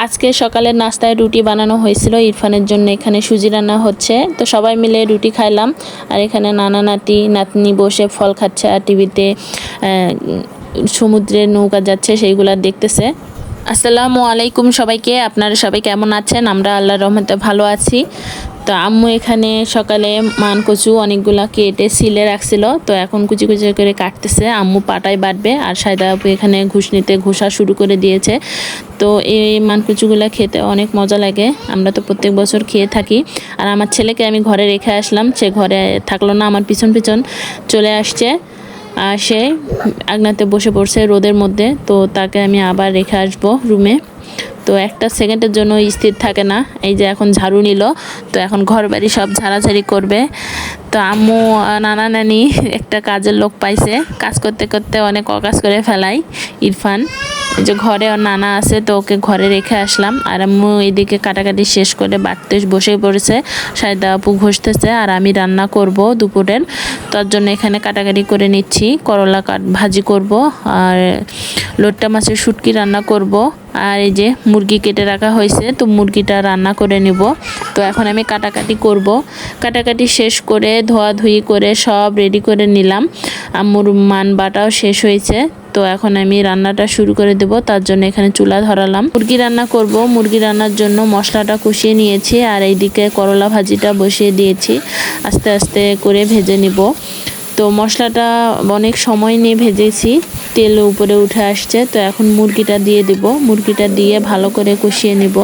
আজকে সকালের নাস্তায় রুটি বানানো হয়েছিল ইরফানের জন্য। এখানে সুজি রান্না হচ্ছে, তো সবাই মিলে রুটি খাইলাম। আর এখানে নানা নাতি নাতনি বসে ফল খাচ্ছে আর টিভিতে সমুদ্রের নৌকা যাচ্ছে সেইগুলা দেখতেছে। আসসালামু আলাইকুম সবাইকে, আপনারা সবাই কেমন আছেন? আমরা আল্লাহর রহমতে ভালো আছি। তো আম্মু এখানে সকালে মান কচু অনেকগুলা কেটে সিলে রাখছিল, তো এখন কুচি কুচি করে কাটতেছে। আম্মু পাটায় বাটবে আর সায়দা আপু এখানে ঘুষনিতে ঘষা শুরু করে দিয়েছে। তো এই মান কচুগুলা খেতে অনেক মজা লাগে, আমরা তো প্রত্যেক বছর খেয়ে থাকি। আর আমার ছেলেকে আমি ঘরে রেখে আসলাম, সে ঘরে থাকলো না, আমার পিছন পিছন চলে আসছে। আর সে আগনাতে বসে পড়ছে রোদের মধ্যে, তো তাকে আমি আবার রেখে আসবো রুমে। তো একটা সেকেন্ডের জন্য স্থির থাকে না। এই যে এখন ঝাড়ু নিল, তো এখন ঘর বাড়ি সব ঝাড়াঝাড়ি করবে। তো আম্মু নানা নানি একটা কাজের লোক পাইছে, কাজ করতে করতে অনেক অকাজ করে ফেলাই ইরফান। এই যে ঘরে ওর নানা আছে, তো ওকে ঘরে রেখে আসলাম। আর আম্মু এদিকে কাটাকাটি শেষ করে বাড়তে বসে পড়েছে, সায়দা আপু ঘষতেছে আর আমি রান্না করব দুপুরের। তার জন্য এখানে কাটাকাটি করে নিচ্ছি, করলা ভাজি করব আর লোট্টা মাছের শুটকি রান্না করব। আর এই যে মুরগি কেটে রাখা হয়েছে, তো মুরগিটা রান্না করে নেব। তো এখন আমি কাটাকাটি করব, কাটাকাটি শেষ করে ধোয়াধুয়ি করে সব রেডি করে নিলাম। আম্মুর মান বাটাও শেষ হয়েছে, তো এখন আমি রান্নাটা শুরু করে দেব। তার জন্য এখানে চুলা ধরালাম, মুরগি রান্না করব। মুরগি রান্নার জন্য মশলাটা কষিয়ে নিয়েছি আর এইদিকে করলা ভাজিটা বসিয়ে দিয়েছি, আস্তে আস্তে করে ভেজে নিব। তো মশলাটা অনেক সময় নিয়ে ভেজেছি, তেল উপরে উঠে আসছে। তো এখন মুরগিটা দিয়ে দেব, মুরগিটা দিয়ে ভালো করে কষিয়ে নেব।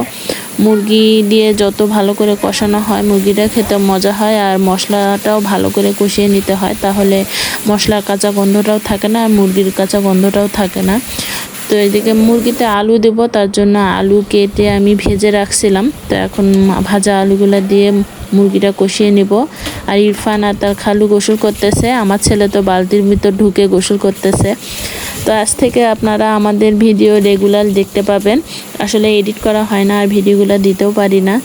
মুরগি দিয়ে যত ভালো করে কষানো হয় মুরগিটা খেতে মজা হয়, আর মশলাটাও ভালো করে কষিয়ে নিতে হয়, তাহলে মশলার কাঁচা গন্ধটাও থাকে না আর মুরগির কাঁচা গন্ধটাও থাকে না। তো এদিকে মুরগিতে আলু দেব, তার জন্য আলু কেটে আমি ভেজে রাখছিলাম। তো এখন ভাজা আলুগুলো দিয়ে মুরগিটা কষিয়ে নেব। আর ইরফান আর তার খালু গোসল করতেছে, আমার ছেলে তো বালতির ভিতর ঢুকে গোসল করতেছে। তো আজ থেকে আপনারা আমাদের ভিডিও রেগুলার দেখতে পাবেন, আসলে এডিট করা হয় না আর ভিডিওগুলো দিতেও পারি না।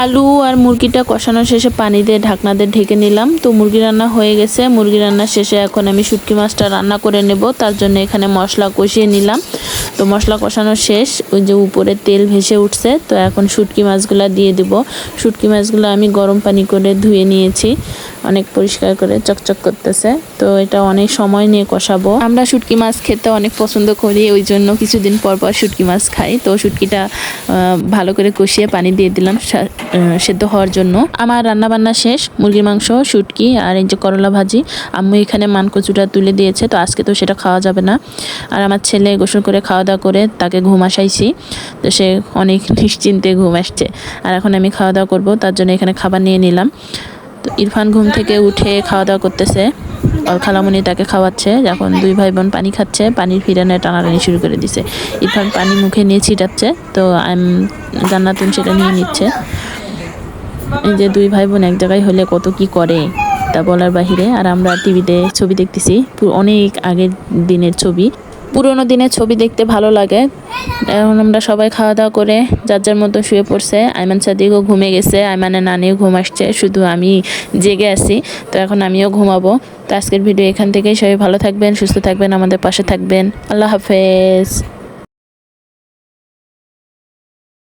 আলু আর মুরগিটা কষানো শেষে পানি দিয়ে ঢাকনা দিয়ে ঢেকে নিলাম। তো মুরগি রান্না হয়ে গেছে, মুরগি রান্না শেষে এখন আমি শুটকি মাছটা রান্না করে নেব। তার জন্য এখানে মশলা কষিয়ে নিলাম। তো মশলা কষানো শেষ, ওই যে উপরে তেল ভেসে উঠছে, তো এখন শুটকি মাছগুলো দিয়ে দেব। শুটকি মাছগুলো আমি গরম পানি করে ধুয়ে নিয়েছি, অনেক পরিষ্কার করে চকচক করতেছে। তো এটা অনেক সময় নিয়ে কষাবো। আমরা শুটকি মাছ খেতে অনেক পছন্দ করি, ওই জন্য কিছুদিন পর পর শুটকি মাছ খাই। তো শুটকিটা ভালো করে কষিয়ে পানি দিয়ে দিলাম সেদ্ধ হওয়ার জন্য। আমার রান্না বান্না শেষ, মুরগির মাংস, শুটকি আর এই যে করলা ভাজি। আম্মু এখানে মানকচুটা তুলে দিয়েছে, তো আজকে তো সেটা খাওয়া যাবে না। আর আমার ছেলে গোসল করে খাওয়া দাওয়া করে তাকে ঘুম আসাইছি, তো সে অনেক নিশ্চিন্তে ঘুম আসছে। আর এখন আমি খাওয়া দাওয়া করবো, তার জন্য এখানে খাবার নিয়ে নিলাম। তো ইরফান ঘুম থেকে উঠে খাওয়া দাওয়া করতেছে, আর খালামণি তাকে খাওয়াচ্ছে। এখন দুই ভাই বোন পানি খাচ্ছে, পানির ফিরানে টানাটানি শুরু করে দিছে। ইরফান পানি মুখে নিয়ে ছিটাচ্ছে, তো জান্নাতুন সেটা নিয়ে নিচ্ছে। এই যে দুই ভাই বোন এক জায়গায় হলে কত কি করে তা বলার বাহিরে। আর আমরা টিভিতে ছবি দেখতেছি, অনেক আগের দিনের ছবি, পুরোনো দিনের ছবি দেখতে ভালো লাগে। এখন আমরা সবাই খাওয়া দাওয়া করে যার যার মতো শুয়ে পড়ছে। আইমান সাদিকও ঘুমে গেছে, আইমানের নানিও ঘুম আসছে, শুধু আমি জেগে আছি। তো এখন আমিও ঘুমাবো। তো আজকের ভিডিও এখান থেকেই, সবাই ভালো থাকবেন, সুস্থ থাকবেন, আমাদের পাশে থাকবেন। আল্লাহ হাফেজ।